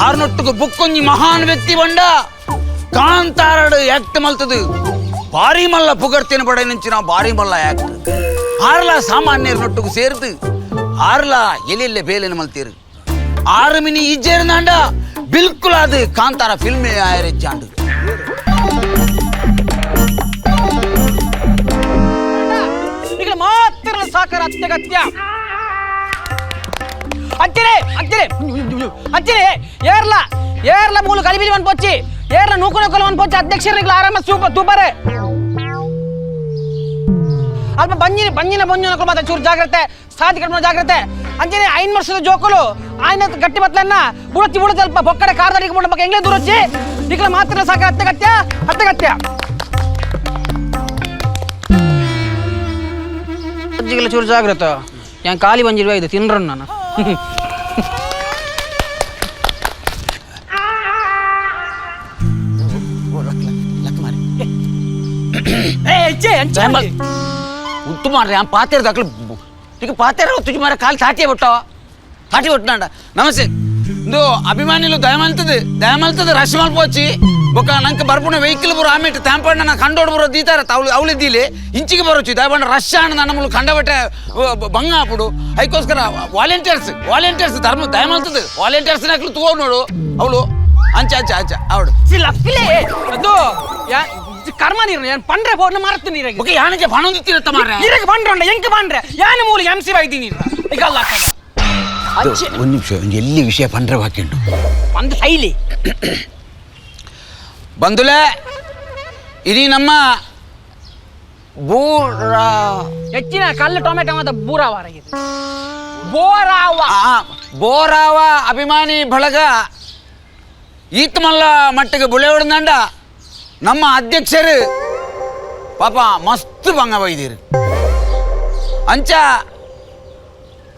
ಆರ್ನೊಟ್ಟಿಗೆ ಬುಕ್ಕೊಂಜಿ ಮಹಾನ್ ವ್ಯಕ್ತಿ ಬಂಡ ಕಾಂತಾರಡು ಆಕ್ಟ್ ಮಲ್ತದು ಭಾರಿ ಮಲ್ಲ ಪುಗರ್ತಿನ ಪಡೆ ನಿಂಚಿನ ಭಾರಿ ಮಲ್ಲ ಆಕ್ಟ್ ಆರ್ಲ ಸಾಮಾನ್ಯರನೊಟ್ಟಿಗೆ ಸೇರ್ದು ಆರ್ಲ ಎಲೆಯಲ್ಲೇ ಬೇಲೆನ ಮಲ್ತೀರು ಆರು ಮಿನಿ ಇಜ್ಜೇರ್ನಾಂಡ ಬಿಲ್ಕುಲ್ ಅದು ಕಾಂತಾರ ಫಿಲ್ಮೇ ಆಯರೆಜ್ಜಾಂಡು ಈಗ ಮಾತ್ರ ಸಾಕಾರ ಅತ್ಯಗತ್ಯ ಅಜ್ಜಿರೇ ಅಜ್ಜಿರೇ ಅಜ್ಜಿರೇ ಏರ್ಲ ಮೂಲ ಕಲಿಬಿಲಿ ಒಂದು ಪೊಚ್ಚಿ ಏರ್ಲ ನೂಕು ನೂಕಲು ಒಂದು ಪೊಚ್ಚಿ ಅಧ್ಯಕ್ಷರಿಗೆ ಆರಾಮ ಸೂಪರ್ ತೂಪರೆ ಅಲ್ಪ ಬಂಜಿನ ಮಾತ್ರ ಚೂರು ಜಾಗ್ರತೆ ಸಾಧಿ ಕಡಿಮೆ ಜಾಗ್ರತೆ ಅಂಜನೆ 5 ವರ್ಷದ ಜೋಕಲು ಆಯ್ನ ಗಟ್ಟಿ ಬತ್ಲನ್ನ ಬುಡತಿ ಅಲ್ಪ ಬೊಕ್ಕಡೆ ಕಾರ್ದಾರಿಗೆ ಬಿಡ ಬಗ್ಗೆ ಎಂಗ್ಲೇ ದೂರಚ್ಚಿ ಈಗ ಮಾತ್ರ ಸಾಕ ಅತ್ಯಗತ್ಯ ಅಜ್ಜಿಗೆಲ್ಲ ಚೂರು ಜಾಗ್ರತೆ ಯಾನ್ ಖಾಲಿ ಬಂಜಿರುವ ಇದು ತಿನ್ರ ನಾನು ಉತ್ತು ಮಾಡ್ರಿ ಪಾತೇರ ದಾಖಲು ಈಗ ಪಾತೇರ ತುಜಿ ಮಾರ ಕಾಲು ತಾಟಿ ಬಿಟ್ಟಾಂಡ ನಮಸ್ತೆ ಇಂದು ಅಭಿಮಾನಿಲು ದಯಮಲ್ತದ ರಶ್ ಮಲ್ಪೋಚಿ ಬೊಕ್ಕ ನಂಗೆ ಬರ್ಪುಣ ವೆಹಿಕಲ್ ಬರೋ ಆಮೇಲೆ ತಾಂಪಣ್ಣ ನಾ ಕಂಡೋಡ್ ಬರೋ ದೀತಾರ ಅವಳಿದ್ದೀಲಿ ಇಂಚಿಗೆ ಬರೋಚಿ ದಯಪಣ್ಣ ರಶ್ ಅಣ್ಣ ನನ್ನ ಮುಳು ಕಂಡಬಟ್ಟೆ ಬಂಗ ಹಾಪುಡು ಅದಕ್ಕೋಸ್ಕರ ವಾಲಂಟಿಯರ್ಸ್ ಧರ್ಮ ದಯಮಲ್ತದ ವಾಲಂಟಿಯರ್ಸ್ ಹಾಕ್ಲು ತಗೋ ನೋಡು ಅವಳು ಅಂಚ ಅವಳು ಅದು ಕರ್ಮ ನೀರು ಏನು ಪಂಡ್ರೆ ಬೋರ್ನ ಮಾರುತ್ತೀನಿ ನೀರಿಗೆ ಓಕೆ ಯಾನಿಗೆ ಪಣೊಂದಿತ್ತಿರತ್ತ ಮಾರ್ರೆ ನೀರಿಗೆ ಪಂಡ್ರೆ ಎಂಕೆ ಪಂಡ್ರೆ ಯಾನ ಮೂಲ MC ವೈದಿ ನೀರು ಈಗ ಅಲ್ಲ ಒಂದು ನಿಮಿಷ ಎಲ್ಲಿ ವಿಷಯ ಪಂಡ್ರೆ ಹಾಕಿಂಡು ಒಂದು ಶೈಲಿ ಬಂದುಲೆ ಇಡೀ ನಮ್ಮ ಹೆಚ್ಚಿನ ಕಲ್ಲು ಟೊಮೆಟೊ ಮತ್ತು ಬೂರಾವಾರಾಗಿದೆ ಬೋರಾವ ಅಭಿಮಾನಿ ಬಳಗ ಈತ್ ಮಲ್ಲ ಮಟ್ಟಿಗೆ ಬುಳೆ ಹೊಡೆದಂಡ ನಮ್ಮ ಅಧ್ಯಕ್ಷರು ಪಾಪ ಮಸ್ತ್ ಬಂಗ ಬೈದಿರು ಅಂಚ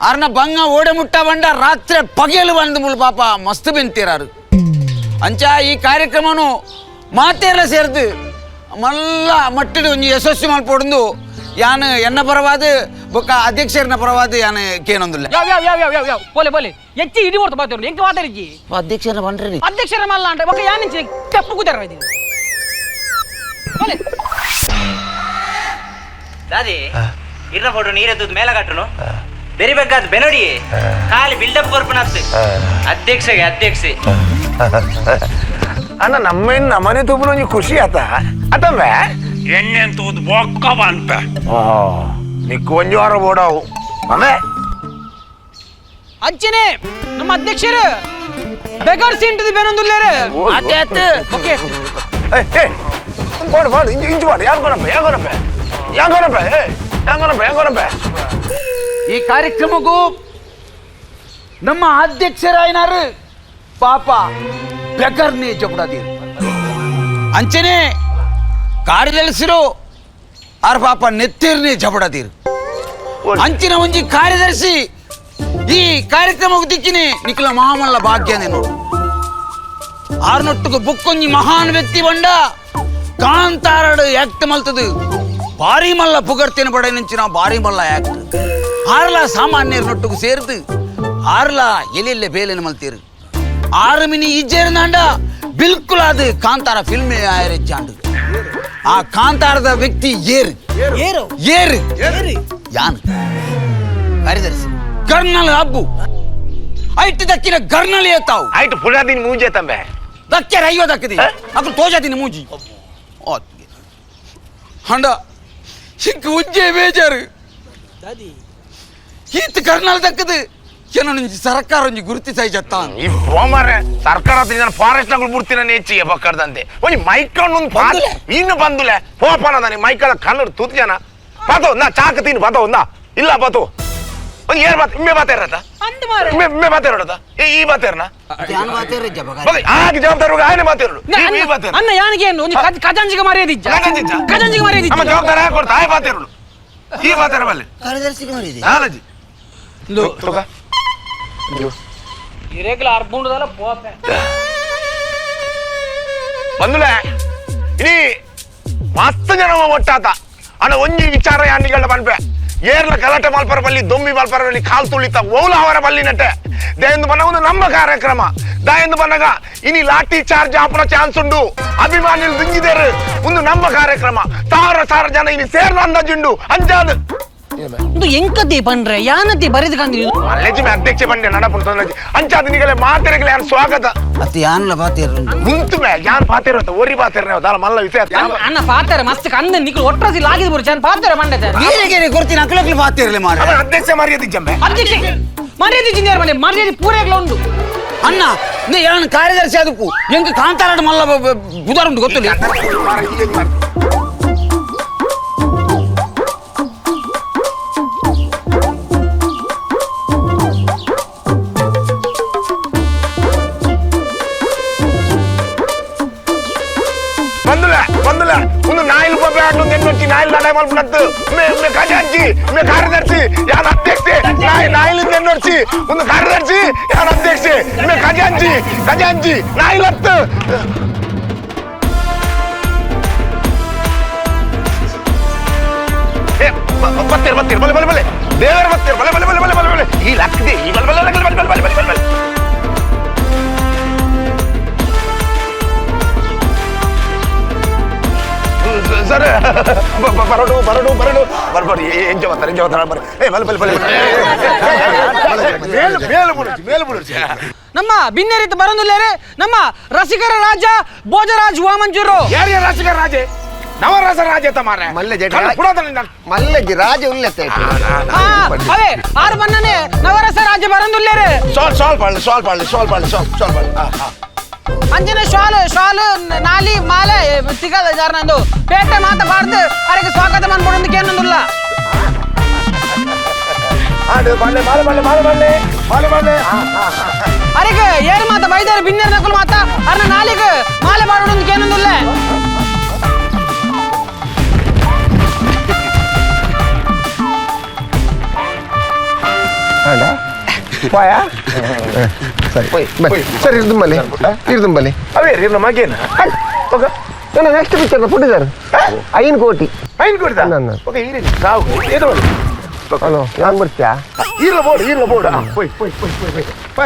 ಅರ್ನ ಬಂಗ ಓಡೆ ಮುಟ್ಟ ಬಂಡ ರಾತ್ರಿ ಪಗೆಲು ಬಂದ ಮುಳು ಪಾಪ ಮಸ್ತ್ ಬೆಂತಿರಾರು ಅಂಚ ಈ ಕಾರ್ಯಕ್ರಮನು ಮಾತೆಲ್ಲ ಸೇರ್ದು ಮಲ್ಲ ಮಟ್ಟಿಡು ಒಂಜಿ ಯಶಸ್ವಿ ಮಲ್ಪೊಂದು ಯಾನು ಎನ್ನ ಪರವಾದ ಬೊಕ್ಕ ಅಧ್ಯಕ್ಷರನ್ನ ಪರವಾದ ಯಾನು ಕೇನೊಂದಿಲ್ಲ ಬೋಲೆ ಹೆಚ್ಚಿ ಇಡಿ ಕೊಡ್ತಾ ಬಾತೇರು ಎಂಕ ಮಾತಾಡಿಜಿ ಅಧ್ಯಕ್ಷರನ್ನ ಬಂದ್ರಿ ಅಧ್ಯಕ್ಷರ ಮಲ್ಲ ಅಂದ್ರೆ ಬೊಕ್ಕ ಯಾನಿಂಚಿ ತೆಪ್ಪು ಕೂತಾರ ಇದೀನಿ ಬೋಲೆ ದಾದಿ ಇರ್ನ ಫೋಟೋ ನೀರೆದ್ದು ಮೇಲೆ ಕಟ್ಟನು ಬೆರಿಬೇಕಾದ ಬೆನಡಿ ಖಾಲಿ ಬಿಲ್ಡಪ್ ಕೊರ್ಪನತ್ತು ಅಧ್ಯಕ್ಷೆ ಅಣ್ಣ ನಮ್ಮನೆ ತೂಪು ಖುಷಿ ಆತ ಅತಂಬೆ ಎಣ್ಣೆ ತೂದು ಬೊಕ್ಕ ಬಂತ ನಿಕ್ಕು ಒಂಜಿ ವಾರ ಬೋಡಾವು ಅಮ್ಮೆ ಅಂಚನೆ ನಮ್ಮ ಅಧ್ಯಕ್ಷರು ಬೆಗರ್ ಸಿಂಟದಿ ಬೇನೊಂದುಲ್ಲೇರೆ ಅದೇ ಓಕೆ ಬಾಡು ಇಂಚು ಬಾಡು ಹೆಂಗೊನಪ್ಪ ಈ ಕಾರ್ಯಕ್ರಮಕ್ಕೂ ನಮ್ಮ ಅಧ್ಯಕ್ಷರಾಯನಾರು ಪಾಪ ಬೆಗರ್ನೇ ಜಬಡಾದೀರು ಅಂಚನೆ ಕಾರ್ಯದರ್ಶಿರು ಆರ್ ಪಾಪ ನೆತ್ತೇರ್ನೇ ಜಬಡಾದೀರು ಅಂಚಿನ ಒಂಜಿ ಕಾರ್ಯದರ್ಶಿ ಈ ಕಾರ್ಯಕ್ರಮಕ್ಕೆ ದಿಕ್ಕಿನಿ ನಿಖಿಲ ಮಹಾಮಲ್ಲ ಭಾಗ್ಯನೇ ನೋಡು ಆರ್ನೊಟ್ಟಿಗೆ ಬುಕ್ಕೊಂಜಿ ಮಹಾನ್ ವ್ಯಕ್ತಿ ಬಂಡ ಕಾಂತಾರಡು ಆಕ್ಟ್ ಮಲ್ತದು ಭಾರಿ ಮಲ್ಲ ಪುಗರ್ತಿನ ಪಡೆ ನಿಂಚಿನ ಭಾರಿ ಮಲ್ಲ ಆಕ್ಟ್ ಆರ್ಲ ಸಾಮಾನ್ಯರನೊಟ್ಟಿಗೆ ಸೇರ್ದು ಆರ್ಲ ಎಲೆಯಲ್ಲೇ ಬೇಲೆನ ಮಲ್ತೀರು ಆರು ಮಿನಿ ಇಜ್ಜೇರ್ನಾಂಡ ಬಿಲ್ಕುಲ್ ಅದು ಕಾಂತಾರ ಫಿಲ್ಮೇ ಆಯರೆಜ್ಜಾಂಡು ಆ ಕಾಂತಾರದ ವ್ಯಕ್ತಿ ಏರು ಯಾನು ಕಾರ್ಯದರ್ಶಿ ಕರ್ನಲ್ ಹಬ್ಬು ಐಟ್ ದಕ್ಕಿನ ಗರ್ನಲ್ ಏತಾವು ಆಯ್ತು ಪುರಾದಿನ ಮೂಂಜೆ ತಂಬೆ ದಕ್ಕ್ಯಾರ ಅಯ್ಯೋ ದಕ್ಕದಿ ಅಕ್ಲು ತೋಜಾದಿನ ಮೂಜಿ ಹಂಡ ಹಿಂಗೆ ಉಜ್ಜೆ ಬೇಜಾರು ಈತ್ ಕರ್ನಲ್ ದಕ್ಕದು ಏನೋ ಸರ್ಕಾರ ಒಂಜಿ ಗುರುತಿಸೈ ಜತ್ತ ಈ ಹೋಮರೆ ಸರ್ಕಾರ ಫಾರೆಸ್ಟ್ ನಗಳು ಬಿಡ್ತೀನ ಹೆಚ್ಚಿಗೆ ಬಕ್ಕಡ್ದಂತೆ ಒಂಜಿ ಮೈಕೊಂಡು ಇನ್ನು ಬಂದುಲೆ ಹೋಪನದಾನೆ ಮೈಕಳ ಕಣ್ಣು ತೂತ್ ಜನ ಪಾತೋ ನಾ ಚಾಕ ತಿನ್ನು ಪಾತೋ ನಾ ಇಲ್ಲ ಪಾತೋ ಒಂದು ಏರ್ ಬಾತ್ ಇಮ್ಮೆ ಬಾತೇರತ ಇಮ್ಮೆ ಬಾತೇರೋಡದ ಈ ಬಾತೇರ್ನ ಆಗಿ ಜವಾಬ್ದಾರಿ ಆಯ್ನೆ ಬಾತೇರೋಡು ಅನ್ನ ಯಾನಿಗೆ ಒಂದು ಖಜಾಂಜಿಗೆ ಮರ್ಯಾದಿಜ್ಜ ಅಮ್ಮ ಜವಾಬ್ದಾರಿ ಹಾಕಿ ಕೊಡ್ತಾ ಆಯ್ ಬಾತೇರೋಡು ಈ ಬಾತೇರ ಬಲ್ಲೆ ಕಾರ್ಯದರ್ಶಿಗೆ ಮರಿದೆ ಹಾಲಜಿ ಇರೆಗ್ಯುಲರ್ ಅರ್ಬುಂಡದಲ್ಲ ಪೋಪೆ ಬಂದುಲೆ ಇನಿ ಮಸ್ತ್ ಜನ ಒಟ್ಟಾತ ಅಣ್ಣ ಒಂಜಿ ವಿಚಾರ ಯಾನಿಗಳ ಬನ್ಪೆ ಏರ್ಲ ಗಲಾಟೆ ಮಲ್ಪರ ಬಲ್ಲಿ ದೊಂಬಿ ಮಲ್ಪರ ಬಲ್ಲಿ ಕಾಲ್ ತುಳಿತ ಓಲ ಅವರ ಬಲ್ಲಿ ನಟ್ಟೆ ದೇಂದು ಬನ್ನ ಒಂದು ನಮ್ಮ ಕಾರ್ಯಕ್ರಮ దాయందు పన్నగ ఇని లాఠీ చార్జ్ ఆపన ఛాన్స్ ఉండు అభిమానులు దింగిదేరు ముందు నమ్మ కార్ಯಕ್ರಮ ಸಾವಿರ ಜನ ಇನಿ ಸೇರ್ನ ಅಂದಾಜುಂಡು ಅಂಜಾದ ಇದು ಎಂಕತಿ ಪಂಡ್ರೆ ಯಾನತಿ ಬರಿದ ಕಂದಿ ಅಲ್ಲೆಜಿ ಅಧ್ಯಕ್ಷ ಬಂಡೆ ನಡಪುಂತನಜಿ ಅಂಚಾದ ನಿಗಲೆ ಮಾತೆರೆಗಲೆ ಯಾನ್ ಸ್ವಾಗತ ಅತಿ ಯಾನ್ಲ ಪಾತಿರು ಮುಂತುಮೆ ಯಾನ್ ಪಾತಿರತ ಒರಿ ಪಾತಿರನೆ ದಾಲ ಮಲ್ಲ ವಿಷಯ ಅಣ್ಣ ಪಾತಾರೆ ಮಸ್ತ್ ಕಂದ ನಿಕ್ಲು ಒಟ್ರಾಸಿ ಲಾಗಿದ ಬರು ಜಾನ್ ಪಾತಾರೆ ಮಂಡತೆ ನೀರಿಗೆ ಕೊರ್ತೀನಿ ಅಕ್ಲಕ್ಲು ಪಾತಿರ್ಲಿ ಮಾರ ಅವನ ಅಧ್ಯಕ್ಷ ಮರ್ಯಾದೆ ಜಂಬೆ ಅಧ್ಯಕ್ಷ ಮರ್ಯಾದೆ ಜಿಂಜಾರ ಮನೆ ಮರ್ಯಾದೆ ಪೂರೇಗ್ಲ ಉಂಡು ಅಣ್ಣ ನಾನು ಕಾರ್ಯದರ್ಶಿ ಅದಕ್ಕೂ ಎಂಕ ಕಾಂತಾರಾಟ ಮಲ್ಲ ಬುಧಾರ ಉಂಟು ಗೊತ್ತಿಲ್ಲ ಬಂದುಲ ಒಂದು ನಾಯಿಲ್ ಬಬ್ಬೆ ಆಡ್ಲು ನೆನ್ನೊಚ್ಚಿ ನಾಯಿಲ್ ಲಡಾಯಿ ಮಲ್ಪುನತ್ತು ಮೇ ಖಜಾಂಚಿ ಮೇ ಕಾರ್ಯದರ್ಶಿ ಯಾನ್ ಅಧ್ಯಕ್ಷೆ ನಾಯಿಲ್ ನೆನ್ನೊಚ್ಚಿ ಒಂದು ಕಾರ್ಯದರ್ಶಿ ಯಾನ್ ಅಧ್ಯಕ್ಷೆ ಮೇ ಖಜಾಂಚಿ ನಾಯಿಲ್ ಹತ್ತು ಬತ್ತೀರ್ ಬಲೆ ದೇವರ ಬತ್ತೀರ್ ಬಲೆ ಈ ಲಕ್ದೆ ಈ ಬಲೆ ಸರ್ ಬರಡು ಬರ್ಬರಿ ಎಂಜ ಬರ್ತಾರೆ ಮೇಲು ನಮ್ಮ ಬಿನ್ನೇರಿತ ಬರಂದುಲ್ಲೇರೆ ನಮ್ಮ ರಸಿಕರ ರಾಜ ಭೋಜರಾಜ್ ವಾಮಂಜೂರು ಯಾರ್ಯ ರಸಿಕರ ರಾಜೆ ನವರಸ ರಾಜ ತಮಾರೆ ಮಲ್ಲಜಿ ರಾಜ ಉಲ್ಲತೆ ಅವೇ ಆರು ಬಣ್ಣನೆ ನವರಸ ರಾಜ ಬರಂದುಲ್ಲೇರೆ ಸಾಲ್ ಪಾಳ್ಳಿ ಅಂಜನೆ ಶಾಲು ನಾಲಿ ಮಾಲೆ ಸಿಗಲ್ಲ ಜಾರನಂದು ಪೇಟೆ ಮಾತ ಬಾರ್ದು ಅವರಿಗೆ ಸ್ವಾಗತ ಮಾಡ್ಕೊಡೋದಕ್ಕೆ ಏನೊಂದಿಲ್ಲ ಅವರಿಗೆ ಏರು ಮಾತ ಬೈದಾರೆ ಬಿನ್ನೇರ್ ನಕಲು ಮಾತ ಅರ್ನ ನಾಲಿಗೆ ಮಾಲೆ ಮಾಡೋದಕ್ಕೆ ಏನೊಂದಿಲ್ಲ పోయా సరే సరే ఇరుదుంబలి అవే రీర్ల మాకేనా నెక్స్ట్ పిక్చర్ ఫుడ్ సార్ అయిన కోటి ఒక ఈరి రావు ఏదో హలో ಯಾನ್ ಬರ್ತೀಯಾ ಈರ್ಲ ಬೋರ್ಡ್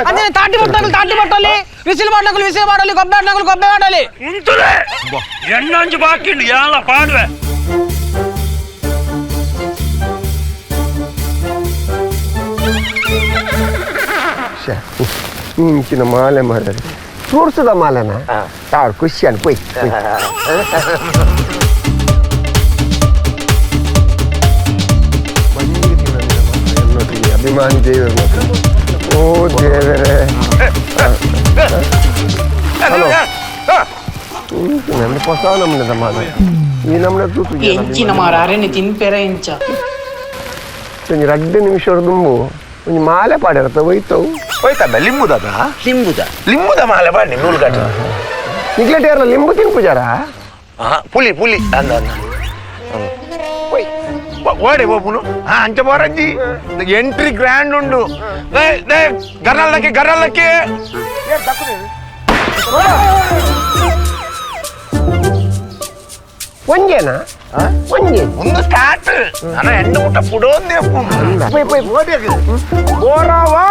ಅಂದ್ರೆ ತಾಟಿ ಬಟ್ಟಲಿ ವಿಸಿಲ್ ಮಾಡಲಿ ಗೊಬ್ಬೆ ಮಾಡಲಿ ಉಂಟುಲೆ ಎಣ್ಣಂಜು ಬಾಕಿಂಡು ಯಾಲ ಪಾಡ್ವೆ ಇಂಚಿನ ಮಾಲೆ ಮಾರರಿ ಫ್ರೂಟ್ಸ್ದ ಮಾಲೆನ ತಾಳು ಖುಷಿ ಅನ್ ಪೊಯ್ ಅಭಿಮಾನಿ ದೇವರು ಓ ದೇವರೇ ಹಲೋ ನನ್ನ ಹೊಸ ನಮ್ಮನೆದ ಮಾಲೆ ಈ ನಮ್ಮನೆ ತೂತು ಎಂಚಿನ ಮಾರಾರೆ ತಿನ್ಪೆರ ಎಂಚ 2 ನಿಮಿಷ ದುಂಬು ಒಂದು ಮಾಲೆ ಪಾಡಿರತ್ತ ಹೋಯ್ತದ ಲಿಂಬುದ ಮಾಲೆ ಪಾಡಿ ನೂಲು ಕಟ್ಟ ನಿಗ್ಲೆಟ್ ಯಾರಲ್ಲ ಲಿಂಬು ತಿನ್ಪುಜಾರ పులి అంద ఓడే పోపును అంచ పోరంజి ఎంట్రీ గ్రాండ్ ఉండు గర్రాలకి ಒಂಜೇನಾ ಒಂಜೆ ముందు స్టార్ట్ అన్న ఎండ ముట్ట పుడోంది బోరావా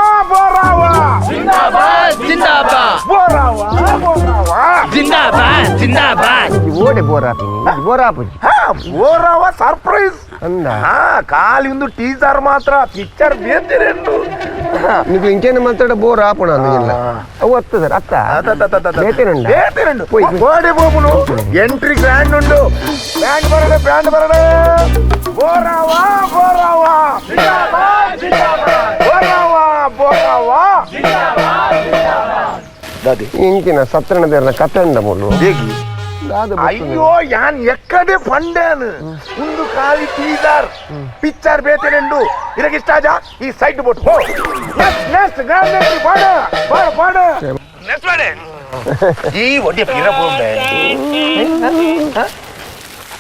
జిందాబాద్ ಓಡೆ ಬೋರಾಪುಜಿ బోరావా సర్ప్రైజ్ ಅಂದ ఖాళీ ఉంది టీజర్ మాత్ర పిక్చర్ ಬೇತಿರೆಂಡು నీకు ఇంకేనా మాట్లాడ బోర్ ఆపణ అందుగిల్ల అవు వస్తుంది అత్త ಬೇತಿರೆಂಡು ఓడే పోపును ఎంట్రీ గ్రాండ్ ఉండు బ్యాండ్ బరడే బోరావా ఇంకిన సత్రణదేర్ల కట్టండ మూలు అయ్యో యాన్ ఎక్కడే పండాను ముందు ఖాళీ టీజర్ పిక్చర్ ಬೇತಿರೆಂಡು ಇದಕ್ಕೆ ಇಷ್ಟಾಜ ಈ ಸೈಡ್ ಬೋಟ್ ಹೋ ನೆಕ್ಸ್ಟ್ ಗ್ರಾಂಡ್ ಪಾಡ ನೆಕ್ಸ್ಟ್ ಮಾಡೆ ಈ ಒಡ್ಡೆ ಪಿರ ಬೋಂಡೆ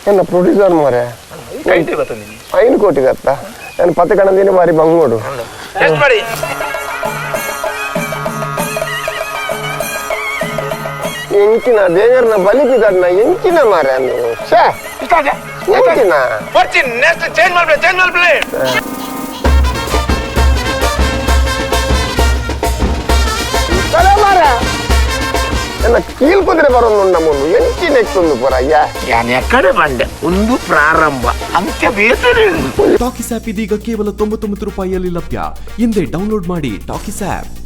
ನನ್ನ ಪ್ರೊಡ್ಯೂಸರ್ ಮಾರೆ ಕೈಟಿ ಗೊತ್ತ ನೀನು 5 ಕೋಟಿ ಗತ್ತ ನಾನು ಪತ್ತಕಣದಿನ ಬಾರಿ ಬಂಗೋಡು ನೆಕ್ಸ್ಟ್ ಮಾಡಿ ಎಂಕಿನ ದೇವರನ್ನ ಬಲಿಪಿದನ್ನ ಎಂಕಿನ ಮಾರೆ ಅಂದು ಛೇ ಇಷ್ಟಾಜ ಎಂಕಿನ ಬರ್ತಿ ನೆಕ್ಸ್ಟ್ ಚೇಂಜ್ ಮಾಡ್ಬಿಡಿ ಮಾರ ನನ್ನ ಕೀಲ್ಕುದ್ರೆ ಬರೋದು ಮುಂದು ಎಂಚಿನ ಎಕ್ತೊಂದು ಪರಯ್ಯ ನಾನು ಎಕ್ಕಡೆ ಬಂದೆ ಒಂದು ಪ್ರಾರಂಭ ಅಂತ್ಯ ಬೇಸರ ಟಾಕಿಸ್ ಆಪ್ ಇದೀಗ ಕೇವಲ 99 ರೂಪಾಯಿಯಲ್ಲಿ ಲಭ್ಯ. ಹಿಂದೆ ಡೌನ್ಲೋಡ್ ಮಾಡಿ ಟಾಕಿಸ್ ಆಪ್.